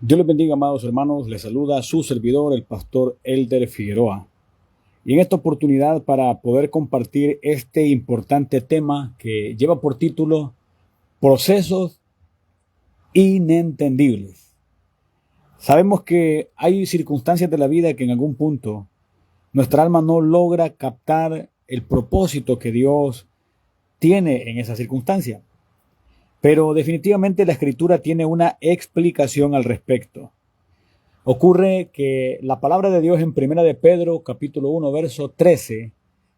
Dios les bendiga, amados hermanos. Les saluda su servidor, el pastor Elder Figueroa. Y en esta oportunidad, para poder compartir este importante tema que lleva por título Procesos inentendibles. Sabemos que hay circunstancias de la vida que en algún punto nuestra alma no logra captar el propósito que Dios tiene en esa circunstancia. Pero definitivamente la Escritura tiene una explicación al respecto. Ocurre que la palabra de Dios en Primera de Pedro, capítulo 1, verso 13,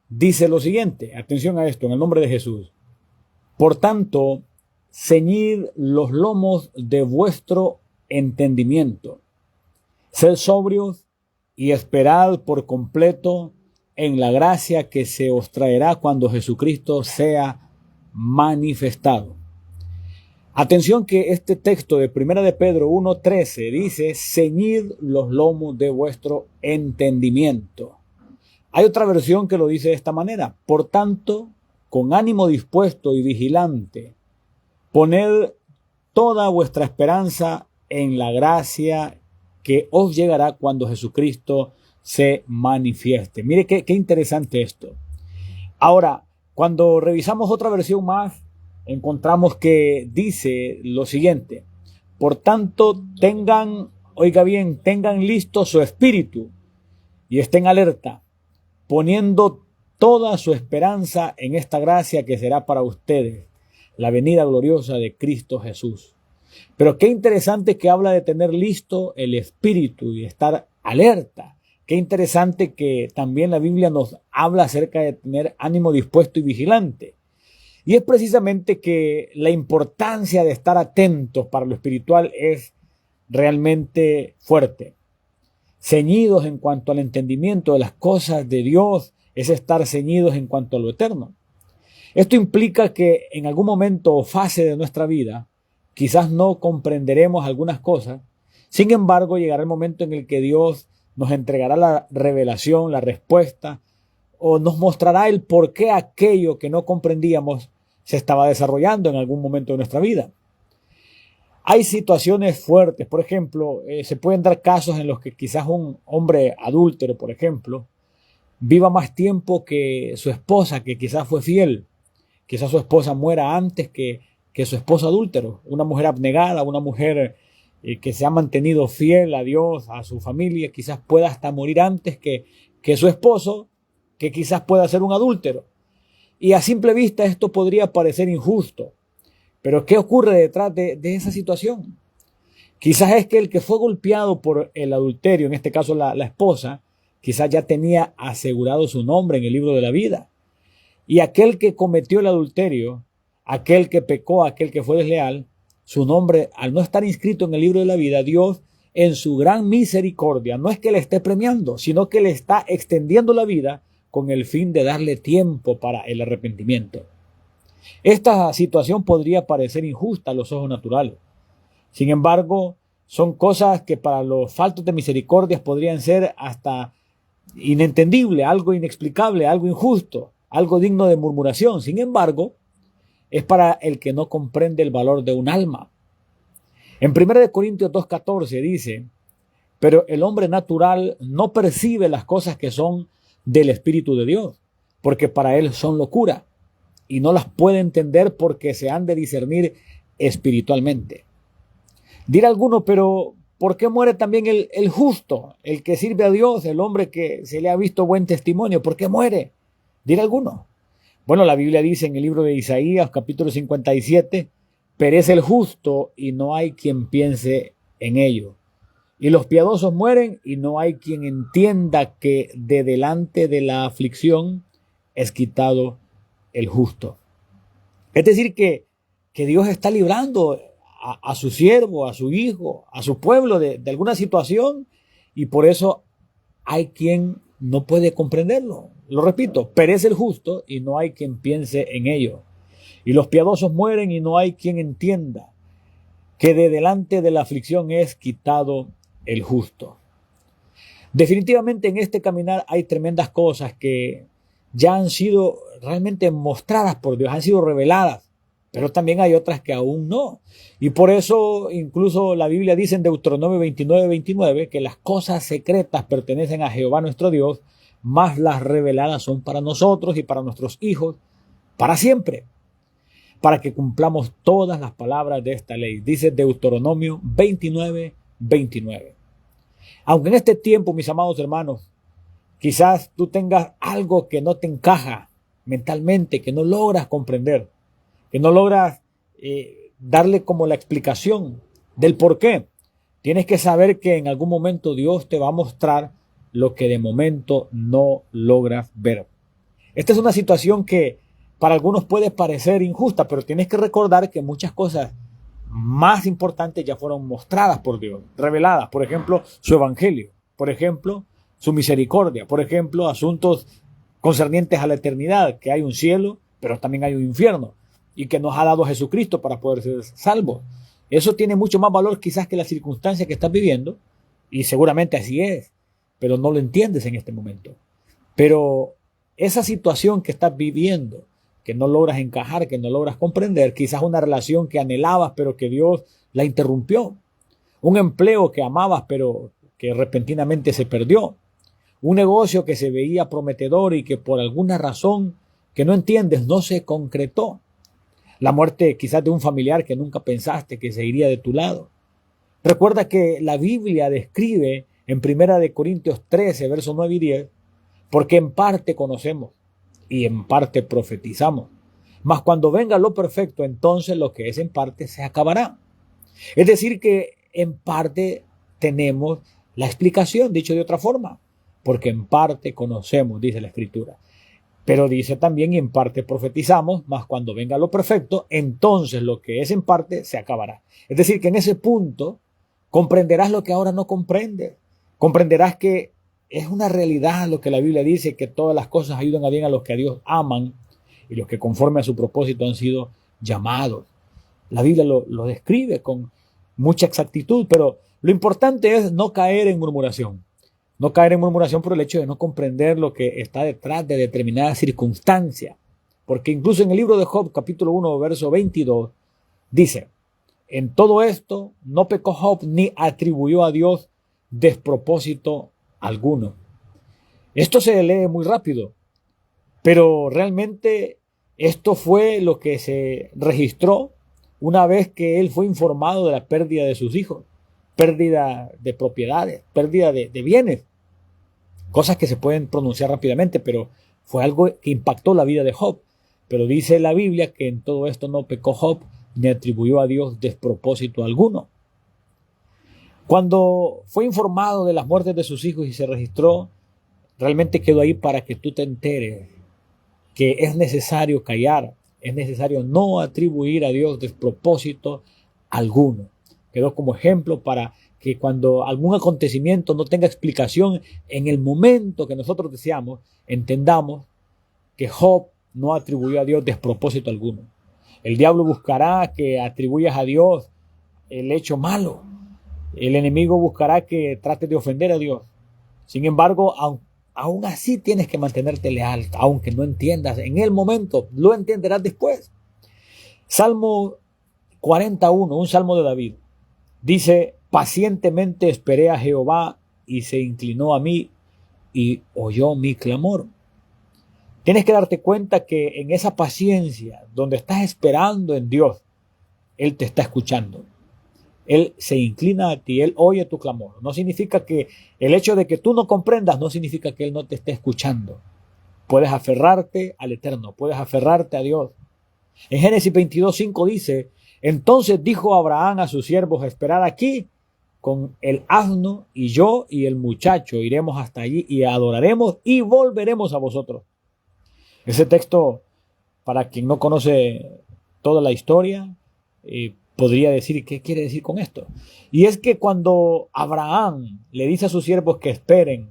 dice lo siguiente. Atención a esto, en el nombre de Jesús. Por tanto, ceñid los lomos de vuestro entendimiento. Sed sobrios y esperad por completo en la gracia que se os traerá cuando Jesucristo sea manifestado. Atención que este texto de Primera de Pedro 1:13 dice, ceñid los lomos de vuestro entendimiento. Hay otra versión que lo dice de esta manera. Por tanto, con ánimo dispuesto y vigilante, poned toda vuestra esperanza en la gracia que os llegará cuando Jesucristo se manifieste. Mire qué interesante esto. Ahora, cuando revisamos otra versión más, encontramos que dice lo siguiente. Por tanto, tengan listo su espíritu y estén alerta, poniendo toda su esperanza en esta gracia que será para ustedes, la venida gloriosa de Cristo Jesús. Pero qué interesante que habla de tener listo el espíritu y estar alerta. Qué interesante que también la Biblia nos habla acerca de tener ánimo dispuesto y vigilante. Y es precisamente que la importancia de estar atentos para lo espiritual es realmente fuerte. Ceñidos en cuanto al entendimiento de las cosas de Dios es estar ceñidos en cuanto a lo eterno. Esto implica que en algún momento o fase de nuestra vida quizás no comprenderemos algunas cosas. Sin embargo, llegará el momento en el que Dios nos entregará la revelación, la respuesta, o nos mostrará el por qué aquello que no comprendíamos se estaba desarrollando en algún momento de nuestra vida. Hay situaciones fuertes, por ejemplo, se pueden dar casos en los que quizás un hombre adúltero, por ejemplo, viva más tiempo que su esposa, que quizás fue fiel. Quizás su esposa muera antes que su esposo adúltero. Una mujer abnegada, una mujer que se ha mantenido fiel a Dios, a su familia, quizás pueda hasta morir antes que su esposo, que quizás pueda ser un adúltero. Y a simple vista esto podría parecer injusto. Pero ¿qué ocurre detrás de esa situación? Quizás es que el que fue golpeado por el adulterio, en este caso la esposa, quizás ya tenía asegurado su nombre en el libro de la vida. Y aquel que cometió el adulterio, aquel que pecó, aquel que fue desleal, su nombre, al no estar inscrito en el libro de la vida, Dios, en su gran misericordia, no es que le esté premiando, sino que le está extendiendo la vida con el fin de darle tiempo para el arrepentimiento. Esta situación podría parecer injusta a los ojos naturales. Sin embargo, son cosas que para los faltos de misericordia podrían ser hasta inentendible, algo inexplicable, algo injusto, algo digno de murmuración. Sin embargo, es para el que no comprende el valor de un alma. En 1 Corintios 2:14 dice, pero el hombre natural no percibe las cosas que son del Espíritu de Dios, porque para él son locura, y no las puede entender porque se han de discernir espiritualmente. Dirá alguno, pero ¿por qué muere también el justo, el que sirve a Dios, el hombre que se le ha visto buen testimonio? ¿Por qué muere? Dirá alguno. Bueno, la Biblia dice en el libro de Isaías, capítulo 57, perece el justo y no hay quien piense en ello. Y los piadosos mueren y no hay quien entienda que de delante de la aflicción es quitado el justo. Es decir, que Dios está librando a su siervo, a su hijo, a su pueblo de alguna situación, y por eso hay quien no puede comprenderlo. Lo repito, perece el justo y no hay quien piense en ello. Y los piadosos mueren y no hay quien entienda que de delante de la aflicción es quitado el justo. Definitivamente en este caminar hay tremendas cosas que ya han sido realmente mostradas por Dios, han sido reveladas. pero también hay otras que aún no. Y por eso incluso la Biblia dice en Deuteronomio 29:29 que las cosas secretas pertenecen a Jehová nuestro Dios, mas las reveladas son para nosotros y para nuestros hijos para siempre, para que cumplamos todas las palabras de esta ley. Dice Deuteronomio 29:29. Aunque en este tiempo, mis amados hermanos, quizás tú tengas algo que no te encaja mentalmente, que no logras comprender, que no logras darle como la explicación del por qué. Tienes que saber que en algún momento Dios te va a mostrar lo que de momento no logras ver. Esta es una situación que para algunos puede parecer injusta, pero tienes que recordar que muchas cosas más importantes ya fueron mostradas por Dios, reveladas. Por ejemplo, su evangelio. Por ejemplo, su misericordia. Por ejemplo, asuntos concernientes a la eternidad, que hay un cielo, pero también hay un infierno, y que nos ha dado Jesucristo para poder ser salvos. Eso tiene mucho más valor quizás que la circunstancia que estás viviendo, y seguramente así es, pero no lo entiendes en este momento. Pero esa situación que estás viviendo, que no logras encajar, que no logras comprender, quizás una relación que anhelabas, pero que Dios la interrumpió, un empleo que amabas, pero que repentinamente se perdió, un negocio que se veía prometedor y que por alguna razón que no entiendes no se concretó, la muerte quizás de un familiar que nunca pensaste que se iría de tu lado. Recuerda que la Biblia describe en 1 Corintios 13, versos 9 y 10, porque en parte conocemos y en parte profetizamos. Mas cuando venga lo perfecto, entonces lo que es en parte se acabará. Es decir, que en parte tenemos la explicación, dicho de otra forma, porque en parte conocemos, dice la Escritura. Pero dice también, y en parte profetizamos, mas cuando venga lo perfecto, entonces lo que es en parte se acabará. Es decir, que en ese punto comprenderás lo que ahora no comprendes. Comprenderás que es una realidad lo que la Biblia dice, que todas las cosas ayudan a bien a los que a Dios aman y los que conforme a su propósito han sido llamados. La Biblia lo describe con mucha exactitud, pero lo importante es no caer en murmuración. No caer en murmuración por el hecho de no comprender lo que está detrás de determinada circunstancia. Porque incluso en el libro de Job, capítulo 1, verso 22, dice: en todo esto no pecó Job ni atribuyó a Dios despropósito alguno. Esto se lee muy rápido, pero realmente esto fue lo que se registró una vez que él fue informado de la pérdida de sus hijos, pérdida de propiedades, pérdida de bienes, cosas que se pueden pronunciar rápidamente, pero fue algo que impactó la vida de Job. Pero dice la Biblia que en todo esto no pecó Job ni atribuyó a Dios despropósito alguno. Cuando fue informado de las muertes de sus hijos y se registró, realmente quedó ahí para que tú te enteres que es necesario callar, es necesario no atribuir a Dios despropósito alguno. Quedó como ejemplo para que cuando algún acontecimiento no tenga explicación en el momento que nosotros deseamos, entendamos que Job no atribuyó a Dios despropósito alguno. El diablo buscará que atribuyas a Dios el hecho malo. El enemigo buscará que trates de ofender a Dios. Sin embargo, aún así tienes que mantenerte leal, aunque no entiendas en el momento, lo entenderás después. Salmo 41, un salmo de David, dice: pacientemente esperé a Jehová y se inclinó a mí y oyó mi clamor. Tienes que darte cuenta que en esa paciencia, donde estás esperando en Dios, Él te está escuchando. Él se inclina a ti, Él oye tu clamor. No significa que el hecho de que tú no comprendas, no significa que Él no te esté escuchando. Puedes aferrarte al Eterno, puedes aferrarte a Dios. En Génesis 22:5 dice: entonces dijo Abraham a sus siervos: esperad aquí con el asno, y yo y el muchacho iremos hasta allí y adoraremos y volveremos a vosotros. Ese texto, para quien no conoce toda la historia, podría decir: ¿qué quiere decir con esto? Y es que cuando Abraham le dice a sus siervos que esperen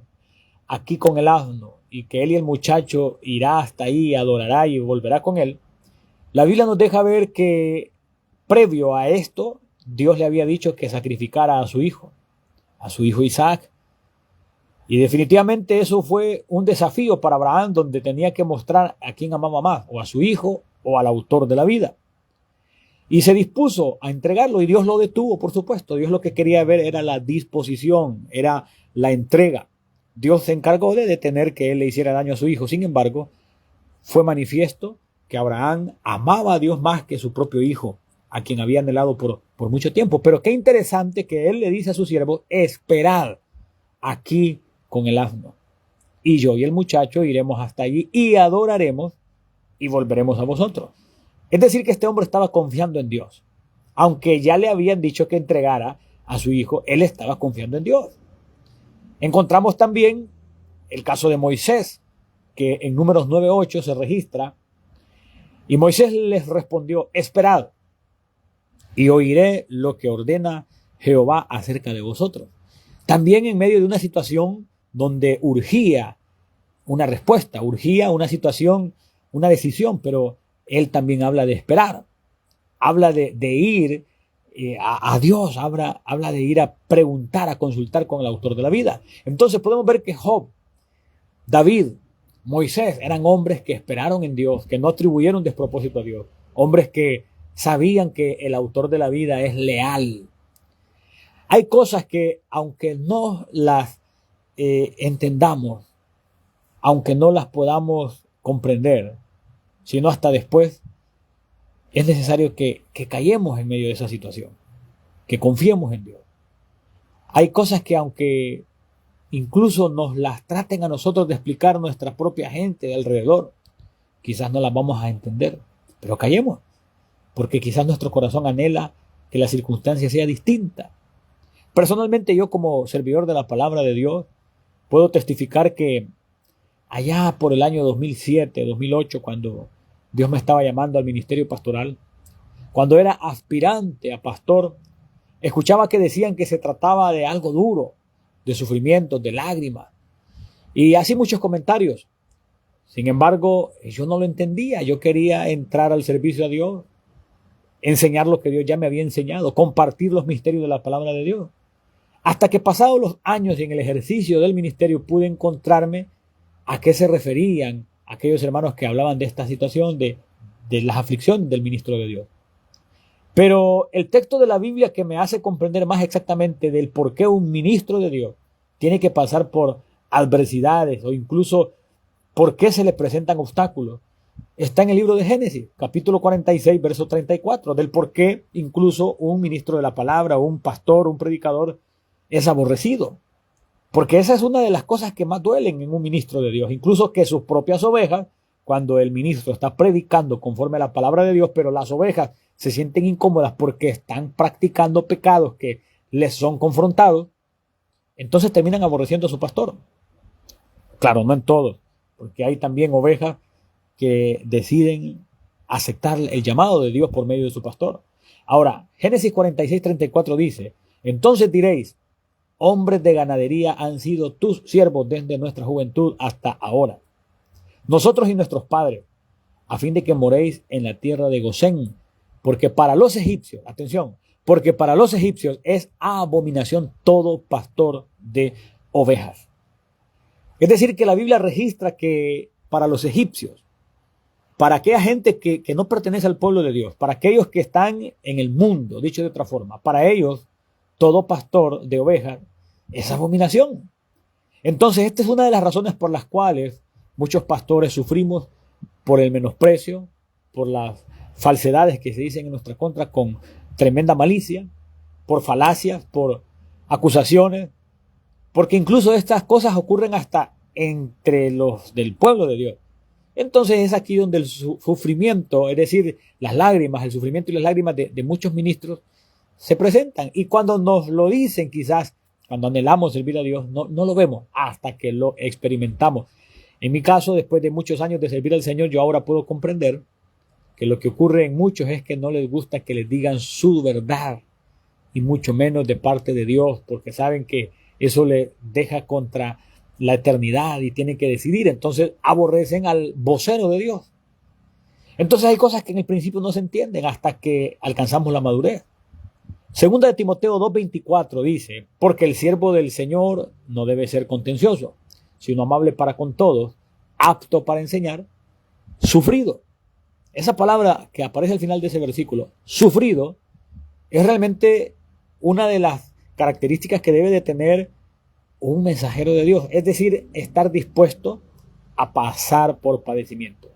aquí con el asno y que él y el muchacho irá hasta ahí, adorará y volverá con él, la Biblia nos deja ver que previo a esto, Dios le había dicho que sacrificara a su hijo Isaac. Y definitivamente eso fue un desafío para Abraham, donde tenía que mostrar a quién amaba más, o a su hijo o al autor de la vida. Y se dispuso a entregarlo y Dios lo detuvo, por supuesto. Dios lo que quería ver era la disposición, era la entrega. Dios se encargó de detener que él le hiciera daño a su hijo. Sin embargo, fue manifiesto que Abraham amaba a Dios más que su propio hijo, a quien había anhelado por mucho tiempo. Pero qué interesante que él le dice a su siervo: esperad aquí con el asno, y yo y el muchacho iremos hasta allí y adoraremos y volveremos a vosotros. Es decir, que este hombre estaba confiando en Dios. Aunque ya le habían dicho que entregara a su hijo, él estaba confiando en Dios. Encontramos también el caso de Moisés, que en Números 9:8 se registra: y Moisés les respondió: esperad y oiré lo que ordena Jehová acerca de vosotros. También en medio de una situación donde urgía una respuesta, urgía una situación, una decisión, pero él también habla de esperar, habla de ir a Dios, habla de ir a preguntar, a consultar con el autor de la vida. Entonces podemos ver que Job, David, Moisés eran hombres que esperaron en Dios, que no atribuyeron despropósito a Dios, hombres que sabían que el autor de la vida es leal. Hay cosas que, aunque no las entendamos, aunque no las podamos comprender, sino hasta después, es necesario que callemos en medio de esa situación, que confiemos en Dios. Hay cosas que, aunque incluso nos las traten a nosotros de explicar nuestra propia gente de alrededor, quizás no las vamos a entender, pero callemos, porque quizás nuestro corazón anhela que la circunstancia sea distinta. Personalmente, yo, como servidor de la palabra de Dios, puedo testificar que allá por el año 2007, 2008, cuando Dios me estaba llamando al ministerio pastoral, cuando era aspirante a pastor, escuchaba que decían que se trataba de algo duro, de sufrimiento, de lágrimas, y así muchos comentarios. Sin embargo, yo no lo entendía. Yo quería entrar al servicio a Dios, enseñar lo que Dios ya me había enseñado, compartir los misterios de la palabra de Dios. Hasta que, pasados los años y en el ejercicio del ministerio, pude encontrarme a qué se referían aquellos hermanos que hablaban de esta situación, de las aflicciones del ministro de Dios. Pero el texto de la Biblia que me hace comprender más exactamente del por qué un ministro de Dios tiene que pasar por adversidades o incluso por qué se le presentan obstáculos, está en el libro de Génesis, capítulo 46, verso 34, del por qué incluso un ministro de la palabra, un pastor, un predicador es aborrecido. Porque esa es una de las cosas que más duelen en un ministro de Dios, incluso que sus propias ovejas, cuando el ministro está predicando conforme a la palabra de Dios, pero las ovejas se sienten incómodas porque están practicando pecados que les son confrontados, entonces terminan aborreciendo a su pastor. Claro, no en todos, porque hay también ovejas que deciden aceptar el llamado de Dios por medio de su pastor. Ahora, Génesis 46:34 dice: entonces diréis, hombres de ganadería han sido tus siervos desde nuestra juventud hasta ahora, nosotros y nuestros padres, a fin de que moréis en la tierra de Gosén, porque para los egipcios, atención, porque para los egipcios es abominación todo pastor de ovejas. Es decir, que la Biblia registra que para los egipcios, para aquella gente que no pertenece al pueblo de Dios, para aquellos que están en el mundo, dicho de otra forma, para ellos todo pastor de ovejas es abominación. Entonces, esta es una de las razones por las cuales muchos pastores sufrimos por el menosprecio, por las falsedades que se dicen en nuestra contra con tremenda malicia, por falacias, por acusaciones, porque incluso estas cosas ocurren hasta entre los del pueblo de Dios. Entonces es aquí donde el sufrimiento, es decir, las lágrimas, el sufrimiento y las lágrimas de muchos ministros se presentan. Y cuando nos lo dicen, quizás, cuando anhelamos servir a Dios, no lo vemos hasta que lo experimentamos. En mi caso, después de muchos años de servir al Señor, yo ahora puedo comprender que lo que ocurre en muchos es que no les gusta que les digan su verdad, y mucho menos de parte de Dios, porque saben que eso le deja contra la eternidad y tienen que decidir. Entonces aborrecen al vocero de Dios. Entonces hay cosas que en el principio no se entienden hasta que alcanzamos la madurez. Segunda de Timoteo 2:24 dice: porque el siervo del Señor no debe ser contencioso, sino amable para con todos, apto para enseñar, sufrido. Esa palabra que aparece al final de ese versículo, sufrido, es realmente una de las características que debe de tener un mensajero de Dios, es decir, estar dispuesto a pasar por padecimiento.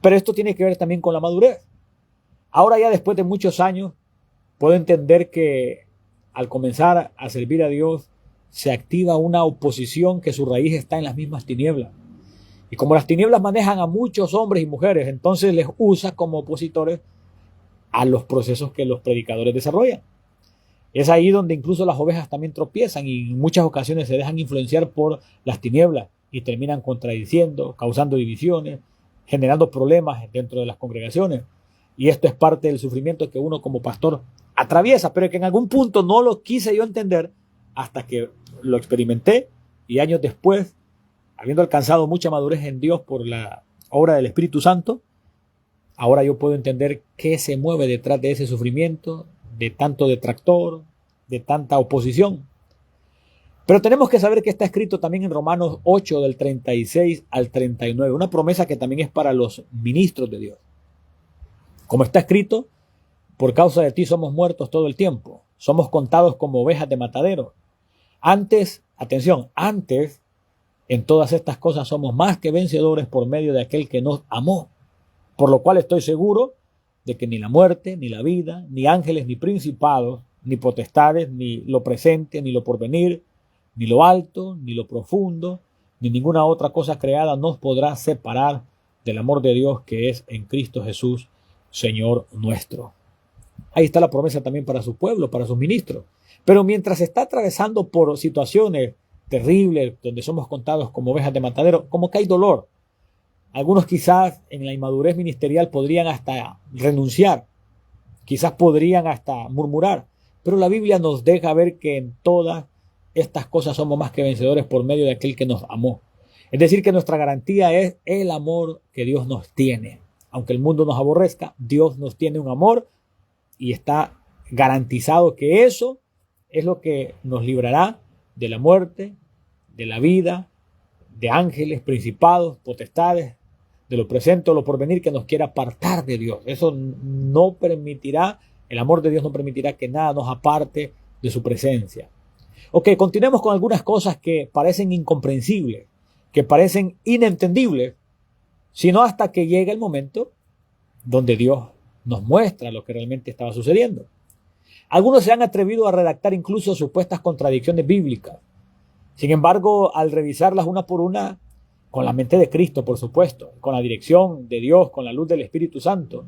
Pero esto tiene que ver también con la madurez. Ahora ya después de muchos años, puedo entender que al comenzar a servir a Dios, se activa una oposición que su raíz está en las mismas tinieblas. Y como las tinieblas manejan a muchos hombres y mujeres, entonces les usa como opositores a los procesos que los predicadores desarrollan. Es ahí donde incluso las ovejas también tropiezan y en muchas ocasiones se dejan influenciar por las tinieblas y terminan contradiciendo, causando divisiones, generando problemas dentro de las congregaciones. Y esto es parte del sufrimiento que uno como pastor atraviesa, pero que en algún punto no lo quise yo entender hasta que lo experimenté y años después, habiendo alcanzado mucha madurez en Dios por la obra del Espíritu Santo, ahora yo puedo entender qué se mueve detrás de ese sufrimiento, de tanto detractor, de tanta oposición. Pero tenemos que saber que está escrito también en Romanos 8 del 36 al 39, una promesa que también es para los ministros de Dios. Como está escrito, por causa de ti somos muertos todo el tiempo, somos contados como ovejas de matadero. Antes, atención, antes en todas estas cosas somos más que vencedores por medio de aquel que nos amó. Por lo cual estoy seguro de que ni la muerte, ni la vida, ni ángeles, ni principados, ni potestades, ni lo presente, ni lo porvenir, ni lo alto, ni lo profundo, ni ninguna otra cosa creada nos podrá separar del amor de Dios que es en Cristo Jesús, Señor nuestro. Ahí está la promesa también para su pueblo, para sus ministros. Pero mientras está atravesando por situaciones terribles, donde somos contados como ovejas de matadero, como que hay dolor. Algunos quizás en la inmadurez ministerial podrían hasta renunciar, quizás podrían hasta murmurar, pero la Biblia nos deja ver que en todas estas cosas somos más que vencedores por medio de aquel que nos amó. Es decir, que nuestra garantía es el amor que Dios nos tiene. Aunque el mundo nos aborrezca, Dios nos tiene un amor y está garantizado que eso es lo que nos librará de la muerte, de la vida, de ángeles, principados, potestades, de lo presente o lo porvenir que nos quiera apartar de Dios. Eso no permitirá, el amor de Dios no permitirá que nada nos aparte de su presencia. Ok, continuemos con algunas cosas que parecen incomprensibles, que parecen inentendibles, sino hasta que llega el momento donde Dios nos muestra lo que realmente estaba sucediendo. Algunos se han atrevido a redactar incluso supuestas contradicciones bíblicas. Sin embargo, al revisarlas una por una, con la mente de Cristo, por supuesto, con la dirección de Dios, con la luz del Espíritu Santo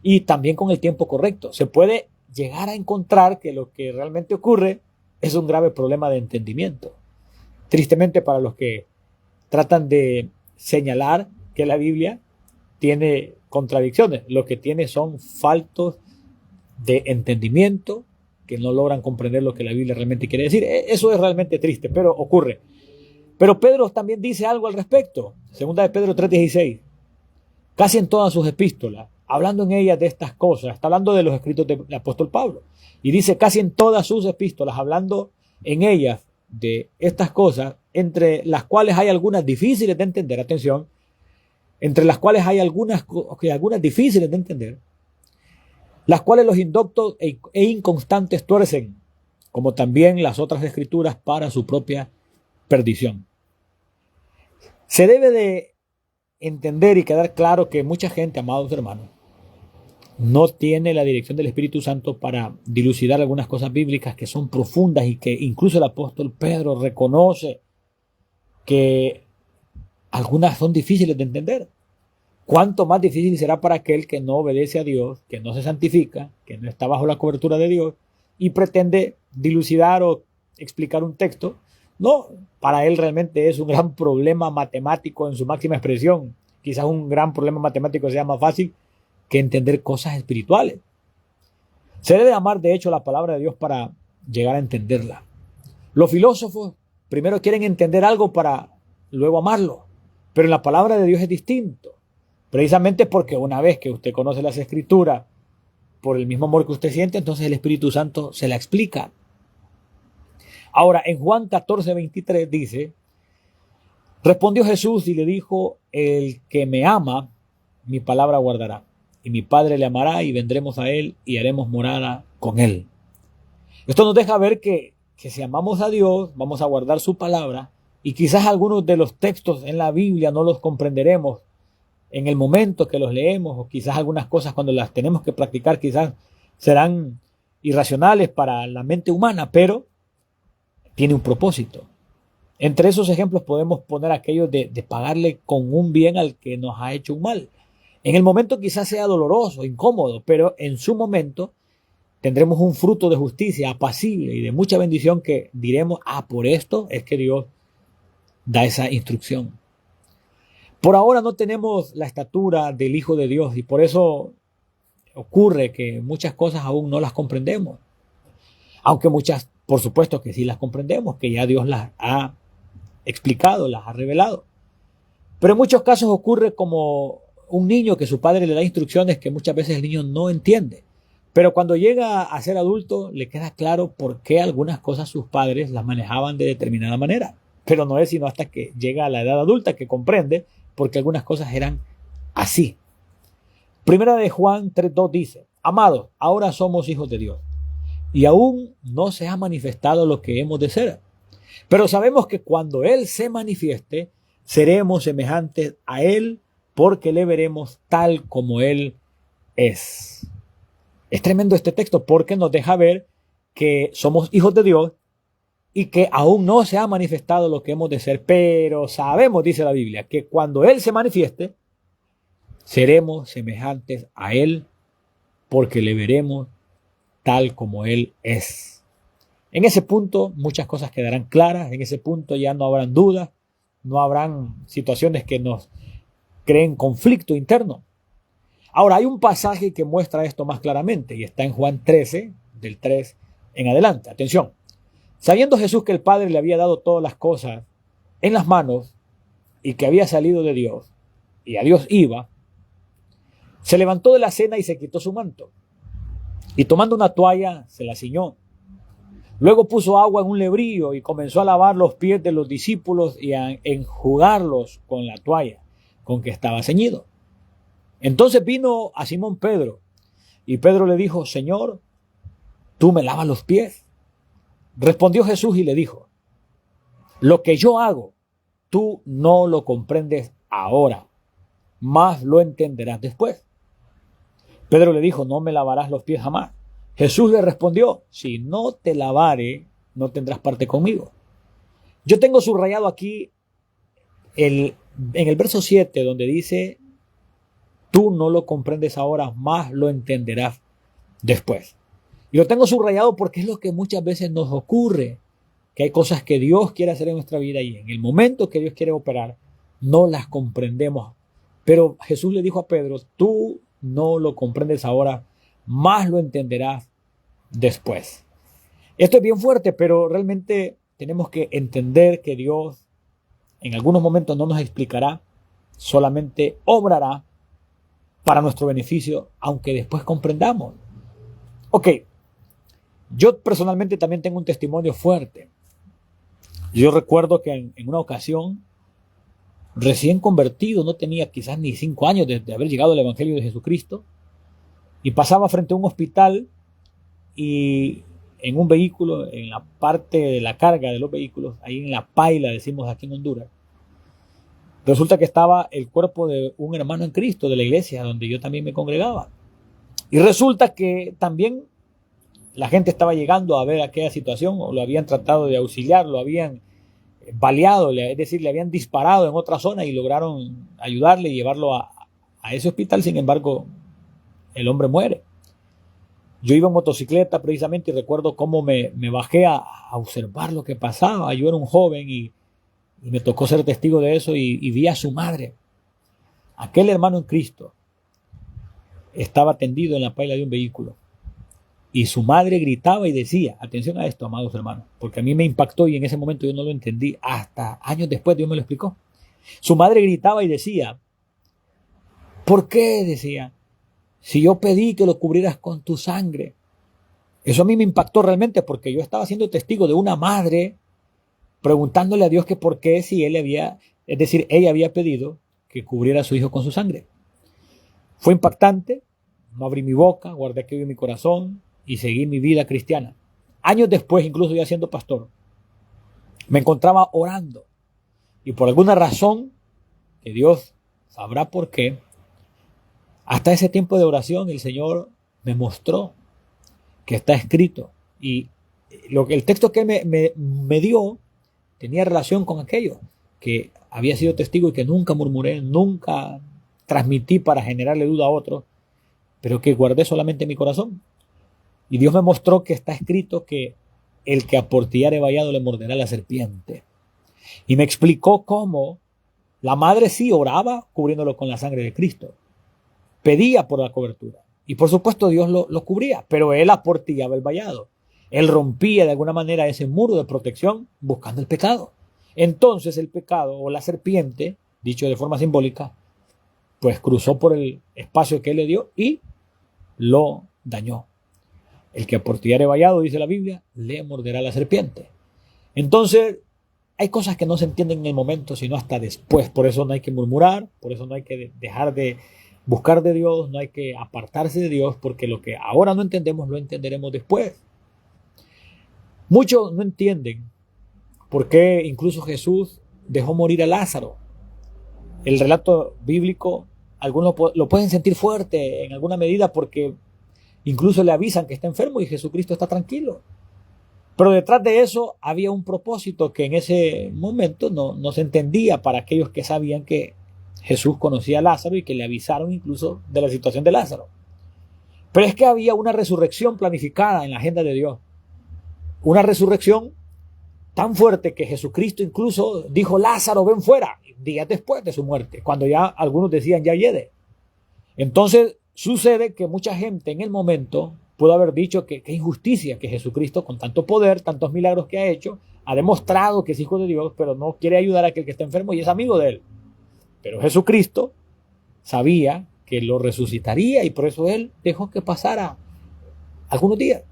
y también con el tiempo correcto, se puede llegar a encontrar que lo que realmente ocurre es un grave problema de entendimiento. Tristemente, para los que tratan de señalar que la Biblia tiene contradicciones, lo que tiene son faltos de entendimiento, que no logran comprender lo que la Biblia realmente quiere decir. Eso es realmente triste, pero ocurre. Pero Pedro también dice algo al respecto. Segunda de Pedro 3:16. Casi en todas sus epístolas, hablando en ellas de estas cosas, está hablando de los escritos del apóstol Pablo. Y dice casi en todas sus epístolas, hablando en ellas de estas cosas, entre las cuales hay algunas difíciles de entender, atención, entre las cuales hay algunas difíciles de entender, las cuales los indoctos e inconstantes tuercen, como también las otras escrituras para su propia perdición. Se debe de entender y quedar claro que mucha gente, amados hermanos, no tiene la dirección del Espíritu Santo para dilucidar algunas cosas bíblicas que son profundas y que incluso el apóstol Pedro reconoce que algunas son difíciles de entender. ¿Cuánto más difícil será para aquel que no obedece a Dios, que no se santifica, que no está bajo la cobertura de Dios y pretende dilucidar o explicar un texto? No, para él realmente es un gran problema matemático en su máxima expresión. Quizás un gran problema matemático sea más fácil que entender cosas espirituales. Se debe amar, de hecho, la palabra de Dios para llegar a entenderla. Los filósofos primero quieren entender algo para luego amarlo, pero en la palabra de Dios es distinto. Precisamente porque una vez que usted conoce las escrituras por el mismo amor que usted siente, entonces el Espíritu Santo se la explica. Ahora, en Juan 14:23 dice, respondió Jesús y le dijo, el que me ama, mi palabra guardará. y mi Padre le amará y vendremos a él y haremos morada con él. Esto nos deja ver que si amamos a Dios, vamos a guardar su palabra y quizás algunos de los textos en la Biblia no los comprenderemos en el momento que los leemos, o quizás algunas cosas cuando las tenemos que practicar quizás serán irracionales para la mente humana, pero tiene un propósito. Entre esos ejemplos podemos poner aquellos de pagarle con un bien al que nos ha hecho un mal. En el momento quizás sea doloroso, incómodo, pero en su momento tendremos un fruto de justicia apacible y de mucha bendición que diremos, por esto es que Dios da esa instrucción. Por ahora no tenemos la estatura del Hijo de Dios y por eso ocurre que muchas cosas aún no las comprendemos. Aunque muchas, por supuesto que sí las comprendemos, que ya Dios las ha explicado, las ha revelado. Pero en muchos casos ocurre como un niño que su padre le da instrucciones que muchas veces el niño no entiende. Pero cuando llega a ser adulto le queda claro por qué algunas cosas sus padres las manejaban de determinada manera. Pero no es sino hasta que llega a la edad adulta que comprende por qué algunas cosas eran así. Primera de Juan 3:2 dice: Amados, ahora somos hijos de Dios y aún no se ha manifestado lo que hemos de ser. Pero sabemos que cuando Él se manifieste, seremos semejantes a Él porque le veremos tal como Él es. Es tremendo este texto porque nos deja ver que somos hijos de Dios y que aún no se ha manifestado lo que hemos de ser, pero sabemos, dice la Biblia, que cuando Él se manifieste, seremos semejantes a Él porque le veremos tal como Él es. En ese punto muchas cosas quedarán claras, en ese punto ya no habrán dudas, no habrán situaciones que nos creen conflicto interno. Ahora hay un pasaje que muestra esto más claramente y está en Juan 13, del 3 en adelante. Atención. Sabiendo Jesús que el Padre le había dado todas las cosas en las manos y que había salido de Dios y a Dios iba, se levantó de la cena y se quitó su manto. Y tomando una toalla se la ciñó. Luego puso agua en un lebrillo y comenzó a lavar los pies de los discípulos y a enjugarlos con la toalla con que estaba ceñido. Entonces vino a Simón Pedro y Pedro le dijo: Señor, ¿tú me lavas los pies? Respondió Jesús y le dijo: lo que yo hago, tú no lo comprendes ahora, mas lo entenderás después. Pedro le dijo: no me lavarás los pies jamás. Jesús le respondió: si no te lavare, no tendrás parte conmigo. Yo tengo subrayado aquí en el verso 7 donde dice: tú no lo comprendes ahora, mas lo entenderás después. Y lo tengo subrayado porque es lo que muchas veces nos ocurre, que hay cosas que Dios quiere hacer en nuestra vida y en el momento que Dios quiere operar, no las comprendemos. Pero Jesús le dijo a Pedro: tú no lo comprendes ahora, más lo entenderás después. Esto es bien fuerte, pero realmente tenemos que entender que Dios en algunos momentos no nos explicará, solamente obrará para nuestro beneficio, aunque después comprendamos. Ok, yo personalmente también tengo un testimonio fuerte. Yo recuerdo que en una ocasión, recién convertido, no tenía quizás ni 5 años de haber llegado al Evangelio de Jesucristo, y pasaba frente a un hospital y en un vehículo, en la parte de la carga de los vehículos, ahí en la paila, decimos aquí en Honduras, resulta que estaba el cuerpo de un hermano en Cristo de la iglesia donde yo también me congregaba. Y resulta que también la gente estaba llegando a ver aquella situación, o lo habían tratado de auxiliar, lo habían baleado, es decir, le habían disparado en otra zona y lograron ayudarle y llevarlo a ese hospital. Sin embargo, el hombre muere. Yo iba en motocicleta precisamente y recuerdo cómo me bajé a observar lo que pasaba. Yo era un joven y me tocó ser testigo de eso y vi a su madre. Aquel hermano en Cristo estaba tendido en la paila de un vehículo y su madre gritaba y decía, atención a esto, amados hermanos, porque a mí me impactó y en ese momento yo no lo entendí, hasta años después Dios me lo explicó. Su madre gritaba y decía: ¿por qué? Decía, si yo pedí que lo cubrieras con tu sangre. Eso a mí me impactó realmente porque yo estaba siendo testigo de una madre preguntándole a Dios que por qué, si él había, es decir, ella había pedido que cubriera a su hijo con su sangre. Fue impactante, no abrí mi boca, guardé aquello en mi corazón y seguí mi vida cristiana. Años después, incluso ya siendo pastor, me encontraba orando y por alguna razón, que Dios sabrá por qué, hasta ese tiempo de oración el Señor me mostró que está escrito y el texto que me dio tenía relación con aquello, que había sido testigo y que nunca murmuré, nunca transmití para generarle duda a otros, pero que guardé solamente en mi corazón. Y Dios me mostró que está escrito que el que aportillare vallado le morderá la serpiente. Y me explicó cómo la madre sí oraba cubriéndolo con la sangre de Cristo. Pedía por la cobertura. Y por supuesto Dios lo cubría, pero él aportillaba el vallado. Él rompía de alguna manera ese muro de protección buscando el pecado. Entonces el pecado o la serpiente, dicho de forma simbólica, pues cruzó por el espacio que él le dio y lo dañó. El que aportillare vallado, dice la Biblia, le morderá la serpiente. Entonces, hay cosas que no se entienden en el momento, sino hasta después. Por eso no hay que murmurar, por eso no hay que dejar de buscar de Dios, no hay que apartarse de Dios, porque lo que ahora no entendemos, lo entenderemos después. Muchos no entienden por qué incluso Jesús dejó morir a Lázaro. El relato bíblico, algunos lo pueden sentir fuerte en alguna medida porque incluso le avisan que está enfermo y Jesucristo está tranquilo. Pero detrás de eso había un propósito que en ese momento no se entendía para aquellos que sabían que Jesús conocía a Lázaro y que le avisaron incluso de la situación de Lázaro. Pero es que había una resurrección planificada en la agenda de Dios. Una resurrección tan fuerte que Jesucristo incluso dijo: Lázaro, ven fuera, días después de su muerte, cuando ya algunos decían ya hiede. Entonces sucede que mucha gente en el momento pudo haber dicho que injusticia que Jesucristo, con tanto poder, tantos milagros que ha hecho, ha demostrado que es hijo de Dios, pero no quiere ayudar a aquel que está enfermo y es amigo de él. Pero Jesucristo sabía que lo resucitaría y por eso él dejó que pasara algunos días.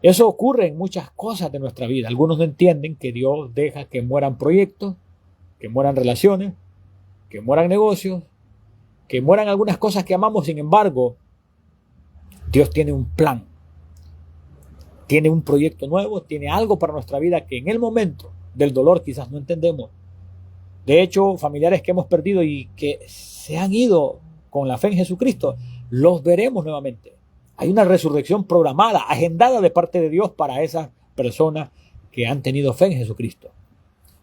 Eso ocurre en muchas cosas de nuestra vida. Algunos no entienden que Dios deja que mueran proyectos, que mueran relaciones, que mueran negocios, que mueran algunas cosas que amamos. Sin embargo, Dios tiene un plan, tiene un proyecto nuevo, tiene algo para nuestra vida que en el momento del dolor quizás no entendemos. De hecho, familiares que hemos perdido y que se han ido con la fe en Jesucristo, los veremos nuevamente. Hay una resurrección programada, agendada de parte de Dios para esas personas que han tenido fe en Jesucristo.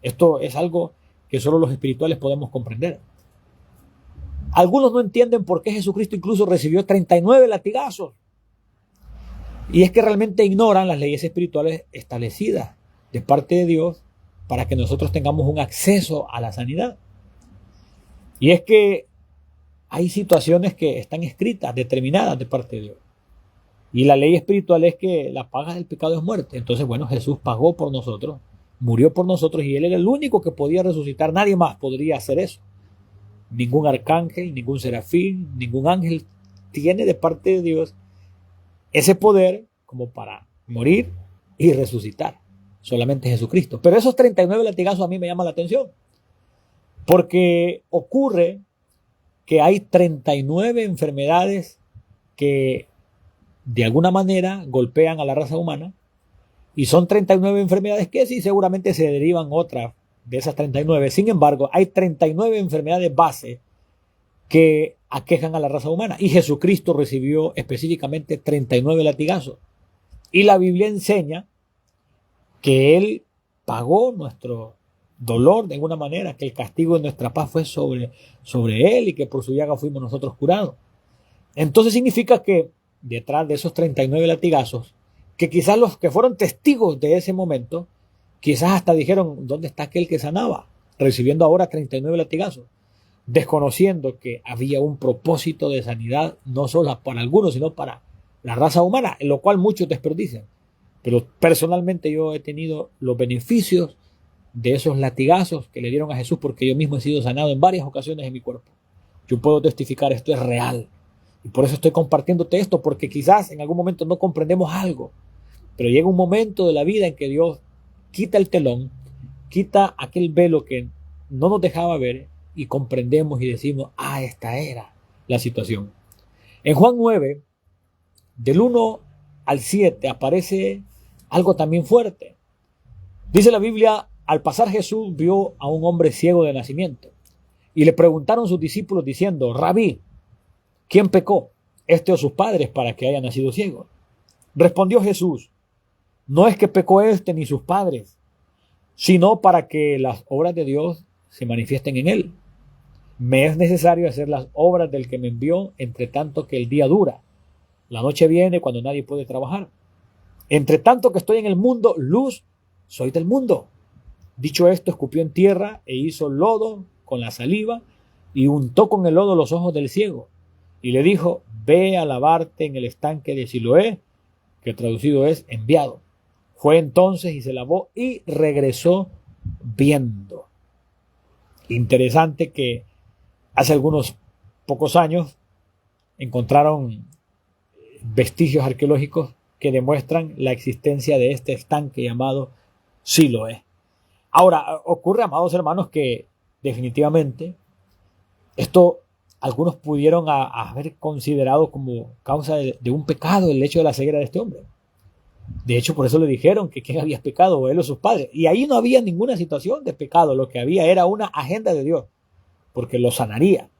Esto es algo que solo los espirituales podemos comprender. Algunos no entienden por qué Jesucristo incluso recibió 39 latigazos. Y es que realmente ignoran las leyes espirituales establecidas de parte de Dios para que nosotros tengamos un acceso a la sanidad. Y es que hay situaciones que están escritas, determinadas de parte de Dios. Y la ley espiritual es que la paga del pecado es muerte. Entonces, bueno, Jesús pagó por nosotros, murió por nosotros y Él era el único que podía resucitar. Nadie más podría hacer eso. Ningún arcángel, ningún serafín, ningún ángel tiene de parte de Dios ese poder como para morir y resucitar. Solamente Jesucristo. Pero esos 39 latigazos a mí me llaman la atención. Porque ocurre que hay 39 enfermedades que de alguna manera golpean a la raza humana. Y son 39 enfermedades que sí seguramente se derivan otras de esas 39. Sin embargo, hay 39 enfermedades base que aquejan a la raza humana. Y Jesucristo recibió específicamente 39 latigazos. Y la Biblia enseña que Él pagó nuestro dolor de alguna manera, que el castigo de nuestra paz fue sobre Él y que por su llaga fuimos nosotros curados. Entonces significa que detrás de esos 39 latigazos, que quizás los que fueron testigos de ese momento, quizás hasta dijeron: ¿dónde está aquel que sanaba? Recibiendo ahora 39 latigazos, desconociendo que había un propósito de sanidad, no solo para algunos, sino para la raza humana, en lo cual muchos desperdician. Pero personalmente yo he tenido los beneficios de esos latigazos que le dieron a Jesús, porque yo mismo he sido sanado en varias ocasiones en mi cuerpo. Yo puedo testificar, esto es real. Y por eso estoy compartiéndote esto, porque quizás en algún momento no comprendemos algo. Pero llega un momento de la vida en que Dios quita el telón, quita aquel velo que no nos dejaba ver y comprendemos y decimos: esta era la situación. En Juan 9, del 1 al 7, aparece algo también fuerte. Dice la Biblia, al pasar Jesús vio a un hombre ciego de nacimiento y le preguntaron sus discípulos diciendo, Rabí, ¿quién pecó, este o sus padres, para que haya nacido ciego? Respondió Jesús, no es que pecó este ni sus padres, sino para que las obras de Dios se manifiesten en él. Me es necesario hacer las obras del que me envió, entre tanto que el día dura. La noche viene cuando nadie puede trabajar. Entre tanto que estoy en el mundo, luz soy del mundo. Dicho esto, escupió en tierra e hizo lodo con la saliva y untó con el lodo los ojos del ciego. Y le dijo, ve a lavarte en el estanque de Siloé, que traducido es enviado. Fue entonces y se lavó y regresó viendo. Interesante que hace algunos pocos años encontraron vestigios arqueológicos que demuestran la existencia de este estanque llamado Siloé. Ahora, ocurre, amados hermanos, que definitivamente esto algunos pudieron haber considerado como causa de un pecado el hecho de la ceguera de este hombre. De hecho, por eso le dijeron que quién había pecado, o él o sus padres. Y ahí no había ninguna situación de pecado, lo que había era una agenda de Dios, porque lo sanaría.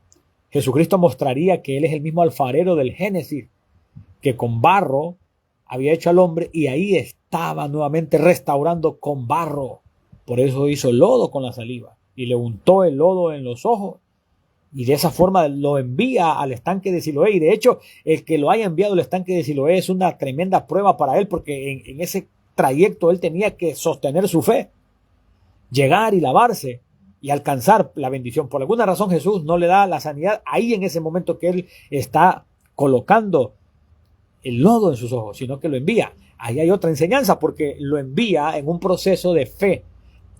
Jesucristo mostraría que él es el mismo alfarero del Génesis, que con barro había hecho al hombre y ahí estaba nuevamente restaurando con barro. Por eso hizo lodo con la saliva y le untó el lodo en los ojos y de esa forma lo envía al estanque de Siloé. Y de hecho, el que lo haya enviado al estanque de Siloé es una tremenda prueba para él, porque en ese trayecto él tenía que sostener su fe, llegar y lavarse y alcanzar la bendición. Por alguna razón Jesús no le da la sanidad ahí en ese momento que él está colocando el lodo en sus ojos, sino que lo envía. Ahí hay otra enseñanza, porque lo envía en un proceso de fe.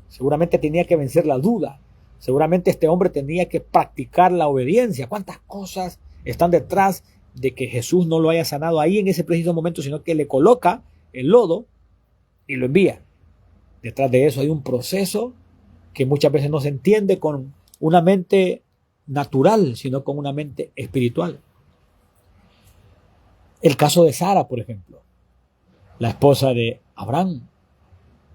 Seguramente tenía que vencer la duda. Seguramente este hombre tenía que practicar la obediencia. ¿Cuántas cosas están detrás de que Jesús no lo haya sanado ahí en ese preciso momento, sino que le coloca el lodo y lo envía? Detrás de eso hay un proceso que muchas veces no se entiende con una mente natural, sino con una mente espiritual. El caso de Sara, por ejemplo, la esposa de Abraham,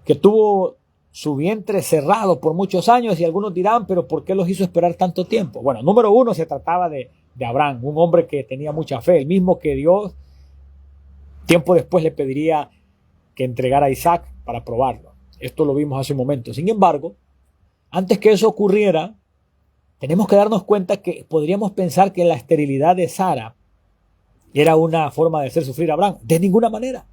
que tuvo su vientre cerrado por muchos años, y algunos dirán, pero ¿por qué los hizo esperar tanto tiempo? Bueno, número uno, se trataba de Abraham, un hombre que tenía mucha fe, el mismo que Dios tiempo después le pediría que entregara a Isaac para probarlo. Esto lo vimos hace un momento. Sin embargo, antes que eso ocurriera, tenemos que darnos cuenta que podríamos pensar que la esterilidad de Sara era una forma de hacer sufrir a Abraham. De ninguna manera.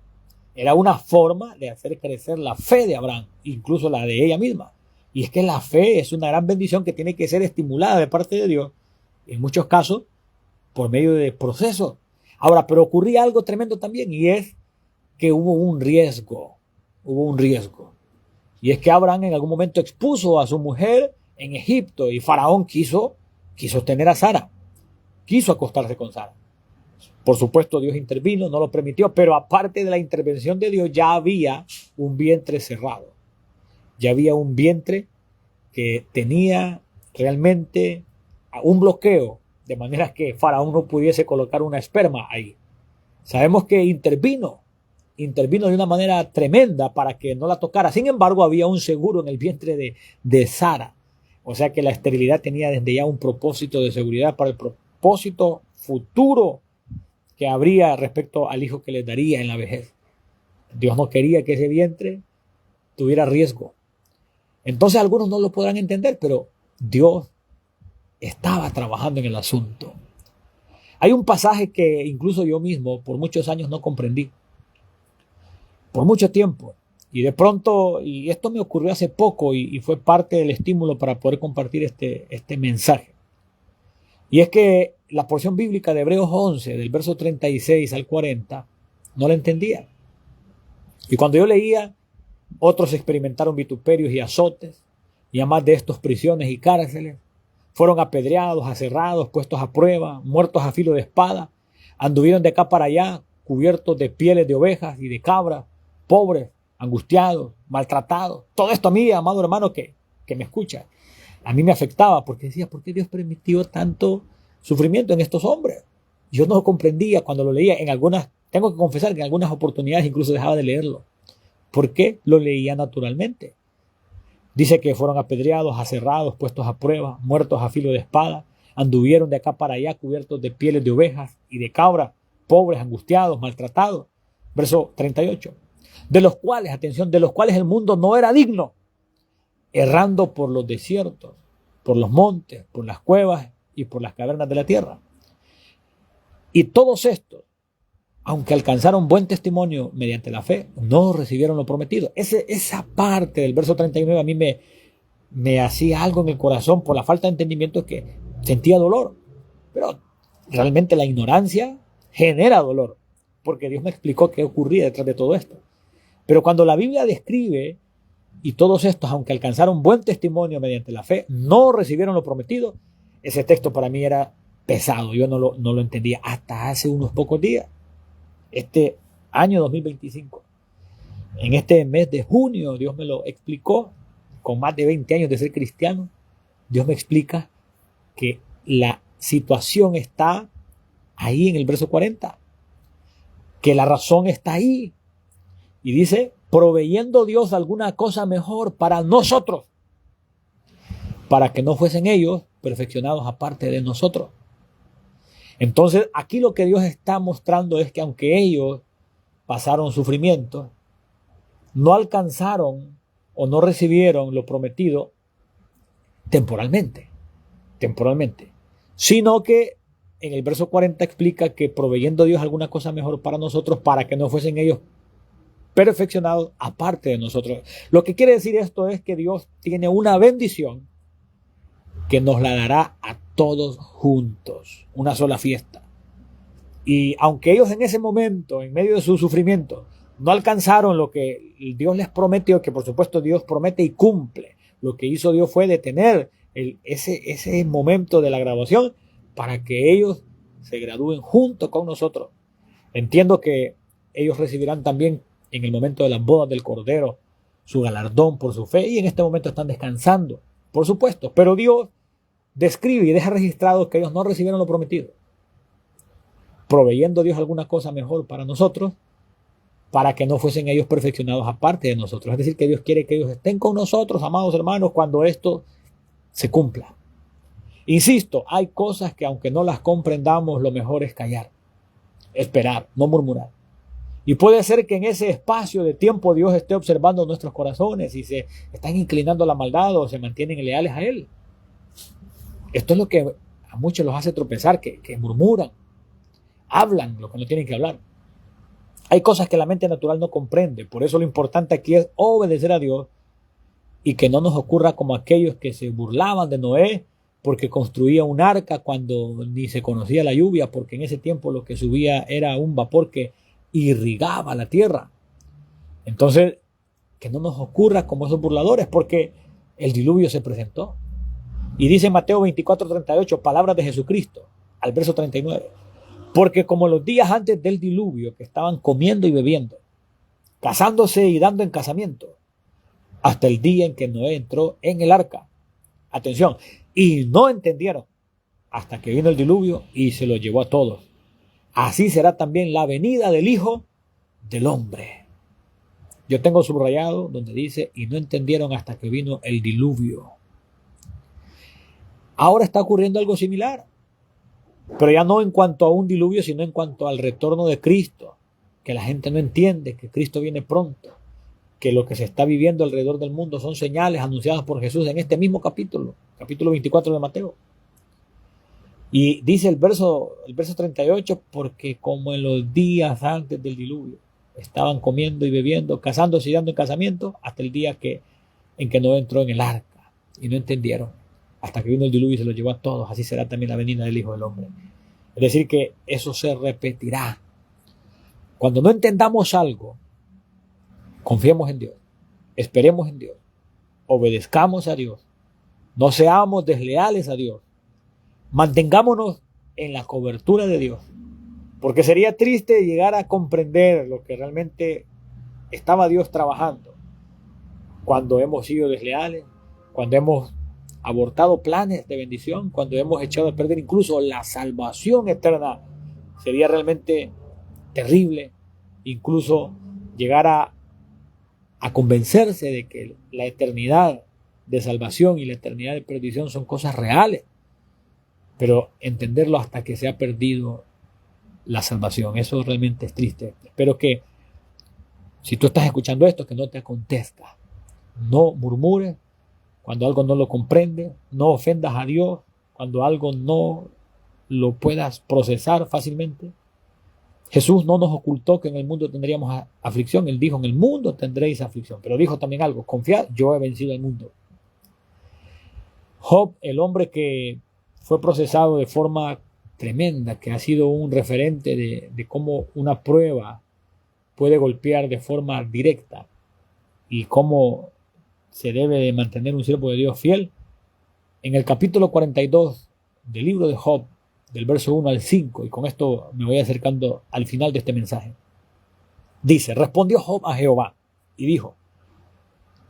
Era una forma de hacer crecer la fe de Abraham, incluso la de ella misma. Y es que la fe es una gran bendición que tiene que ser estimulada de parte de Dios, en muchos casos, por medio de procesos. Ahora, pero ocurría algo tremendo también, y es que hubo un riesgo. Y es que Abraham en algún momento expuso a su mujer en Egipto, y Faraón quiso tener a Sara, quiso acostarse con Sara. Por supuesto, Dios intervino, no lo permitió, pero aparte de la intervención de Dios, ya había un vientre cerrado. Ya había un vientre que tenía realmente un bloqueo, de manera que Faraón no pudiese colocar una esperma ahí. Sabemos que intervino de una manera tremenda para que no la tocara. Sin embargo, había un seguro en el vientre de Sara. O sea que la esterilidad tenía desde ya un propósito de seguridad para el propósito futuro que habría respecto al hijo que les daría en la vejez. Dios no quería que ese vientre tuviera riesgo. Entonces algunos no lo podrán entender, pero Dios estaba trabajando en el asunto. Hay un pasaje que incluso yo mismo por muchos años no comprendí. Por mucho tiempo. Y de pronto, y esto me ocurrió hace poco y fue parte del estímulo para poder compartir este mensaje. Y es que la porción bíblica de Hebreos 11, del verso 36 al 40, no la entendía. Y cuando yo leía, otros experimentaron vituperios y azotes, y además de estos prisiones y cárceles, fueron apedreados, aserrados, puestos a prueba, muertos a filo de espada, anduvieron de acá para allá, cubiertos de pieles de ovejas y de cabras, pobres, angustiados, maltratados. Todo esto a mí, amado hermano que me escucha, a mí me afectaba, porque decía, ¿por qué Dios permitió tanto sufrimiento en estos hombres? Yo no lo comprendía cuando lo leía. Tengo que confesar que en algunas oportunidades incluso dejaba de leerlo. ¿Por qué? Lo leía naturalmente. Dice que fueron apedreados, aserrados, puestos a prueba, muertos a filo de espada, anduvieron de acá para allá cubiertos de pieles de ovejas y de cabras, pobres, angustiados, maltratados. Verso 38. De los cuales, atención, de los cuales el mundo no era digno, errando por los desiertos, por los montes, por las cuevas y por las cavernas de la tierra. Y todos estos, aunque alcanzaron buen testimonio mediante la fe, no recibieron lo prometido. Esa parte del verso 39 a mí me hacía algo en el corazón por la falta de entendimiento, que sentía dolor. Pero realmente la ignorancia genera dolor, porque Dios me explicó qué ocurría detrás de todo esto. Pero cuando la Biblia describe, y todos estos, aunque alcanzaron buen testimonio mediante la fe, no recibieron lo prometido, ese texto para mí era pesado. Yo no lo entendía hasta hace unos pocos días. Este año 2025, en este mes de junio, Dios me lo explicó. Con más de 20 años de ser cristiano, Dios me explica que la situación está ahí en el verso 40, que la razón está ahí. Y dice, proveyendo Dios alguna cosa mejor para nosotros, para que no fuesen ellos perfeccionados aparte de nosotros. Entonces, aquí lo que Dios está mostrando es que aunque ellos pasaron sufrimiento, no alcanzaron o no recibieron lo prometido temporalmente, sino que en el verso 40 explica que proveyendo Dios alguna cosa mejor para nosotros, para que no fuesen ellos perfeccionados aparte de nosotros. Lo que quiere decir esto es que Dios tiene una bendición que nos la dará a todos juntos, una sola fiesta. Y aunque ellos en ese momento, en medio de su sufrimiento, no alcanzaron lo que Dios les prometió, que por supuesto Dios promete y cumple, lo que hizo Dios fue detener ese momento de la graduación para que ellos se gradúen junto con nosotros. Entiendo que ellos recibirán también en el momento de las bodas del Cordero su galardón por su fe, y en este momento están descansando, por supuesto, pero Dios describe y deja registrado que ellos no recibieron lo prometido, proveyendo Dios alguna cosa mejor para nosotros, para que no fuesen ellos perfeccionados aparte de nosotros. Es decir, que Dios quiere que ellos estén con nosotros, amados hermanos, cuando esto se cumpla. Insisto, hay cosas que aunque no las comprendamos, lo mejor es callar, esperar, no murmurar. Y puede ser que en ese espacio de tiempo Dios esté observando nuestros corazones y se están inclinando a la maldad o se mantienen leales a Él. Esto es lo que a muchos los hace tropezar, que murmuran, hablan lo que no tienen que hablar. Hay cosas que la mente natural no comprende. Por eso lo importante aquí es obedecer a Dios y que no nos ocurra como aquellos que se burlaban de Noé porque construía un arca cuando ni se conocía la lluvia, porque en ese tiempo lo que subía era un vapor que irrigaba la tierra. Entonces, que no nos ocurra como esos burladores, porque el diluvio se presentó. Y dice Mateo 24:38, palabras de Jesucristo, al verso 39. Porque como los días antes del diluvio, que estaban comiendo y bebiendo, casándose y dando en casamiento, hasta el día en que Noé entró en el arca. Atención, y no entendieron hasta que vino el diluvio y se lo llevó a todos. Así será también la venida del Hijo del Hombre. Yo tengo subrayado donde dice, y no entendieron hasta que vino el diluvio. Ahora está ocurriendo algo similar, pero ya no en cuanto a un diluvio, sino en cuanto al retorno de Cristo, que la gente no entiende que Cristo viene pronto, que lo que se está viviendo alrededor del mundo son señales anunciadas por Jesús en este mismo capítulo 24 de Mateo. Y dice el verso 38, porque como en los días antes del diluvio estaban comiendo y bebiendo, casándose y dando en casamiento, hasta el día en que no entró en el arca, y no entendieron hasta que vino el diluvio y se los llevó a todos. Así será también la venida del Hijo del Hombre. Es decir, que eso se repetirá. Cuando no entendamos algo, confiemos en Dios, esperemos en Dios, obedezcamos a Dios, no seamos desleales a Dios, mantengámonos en la cobertura de Dios, porque sería triste llegar a comprender lo que realmente estaba Dios trabajando cuando hemos sido desleales, cuando hemos abortado planes de bendición, cuando hemos echado a perder incluso la salvación eterna Sería realmente terrible incluso llegar a convencerse de que la eternidad de salvación y la eternidad de perdición son cosas reales, pero entenderlo hasta que se ha perdido la salvación. Eso realmente es triste. Espero que si tú estás escuchando esto, que no te acontezca. No murmures cuando algo no lo comprende, no ofendas a Dios cuando algo no lo puedas procesar fácilmente. Jesús no nos ocultó que en el mundo tendríamos aflicción. Él dijo, en el mundo tendréis aflicción. Pero dijo también algo, confiad, yo he vencido al mundo. Job, el hombre que fue procesado de forma tremenda, que ha sido un referente de cómo una prueba puede golpear de forma directa y cómo se debe de mantener un siervo de Dios fiel. En el capítulo 42 del libro de Job, del verso 1 al 5, y con esto me voy acercando al final de este mensaje, dice, respondió Job a Jehová y dijo,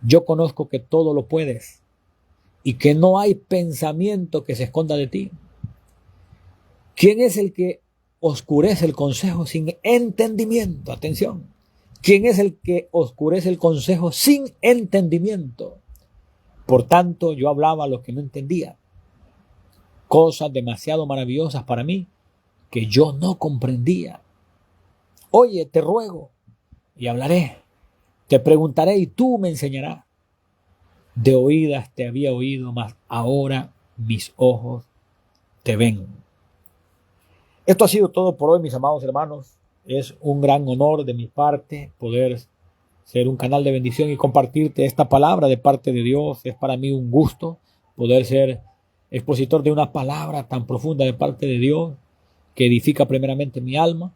yo conozco que todo lo puedes y que no hay pensamiento que se esconda de ti. ¿Quién es el que oscurece el consejo sin entendimiento? Atención. ¿Quién es el que oscurece el consejo sin entendimiento? Por tanto, yo hablaba lo que no entendía, cosas demasiado maravillosas para mí que yo no comprendía. Oye, te ruego y hablaré, te preguntaré y tú me enseñarás. De oídas te había oído, mas ahora mis ojos te ven. Esto ha sido todo por hoy, mis amados hermanos. Es un gran honor de mi parte poder ser un canal de bendición y compartirte esta palabra de parte de Dios. Es para mí un gusto poder ser expositor de una palabra tan profunda de parte de Dios que edifica primeramente mi alma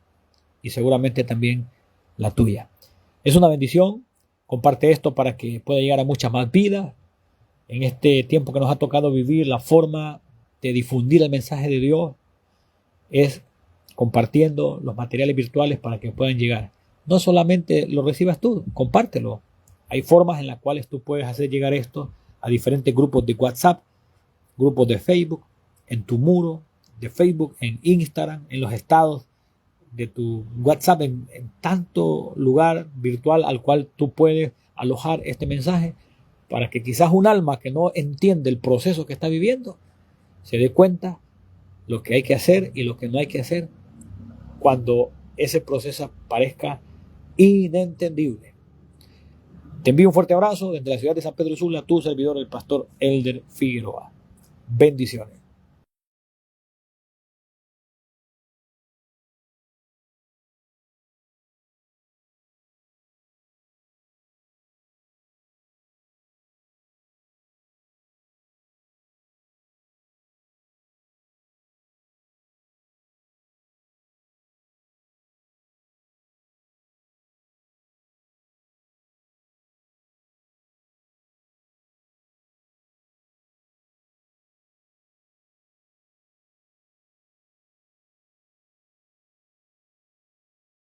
y seguramente también la tuya. Es una bendición. Comparte esto para que pueda llegar a muchas más vidas. En este tiempo que nos ha tocado vivir, la forma de difundir el mensaje de Dios es compartiendo los materiales virtuales para que puedan llegar. No solamente lo recibas tú, compártelo. Hay formas en las cuales tú puedes hacer llegar esto a diferentes grupos de WhatsApp, grupos de Facebook, en tu muro de Facebook, en Instagram, en los estados de tu WhatsApp, en tanto lugar virtual al cual tú puedes alojar este mensaje para que quizás un alma que no entiende el proceso que está viviendo se dé cuenta lo que hay que hacer y lo que no hay que hacer cuando ese proceso parezca inentendible. Te envío un fuerte abrazo desde la ciudad de San Pedro Sula, tu servidor, el pastor Elder Figueroa. Bendiciones.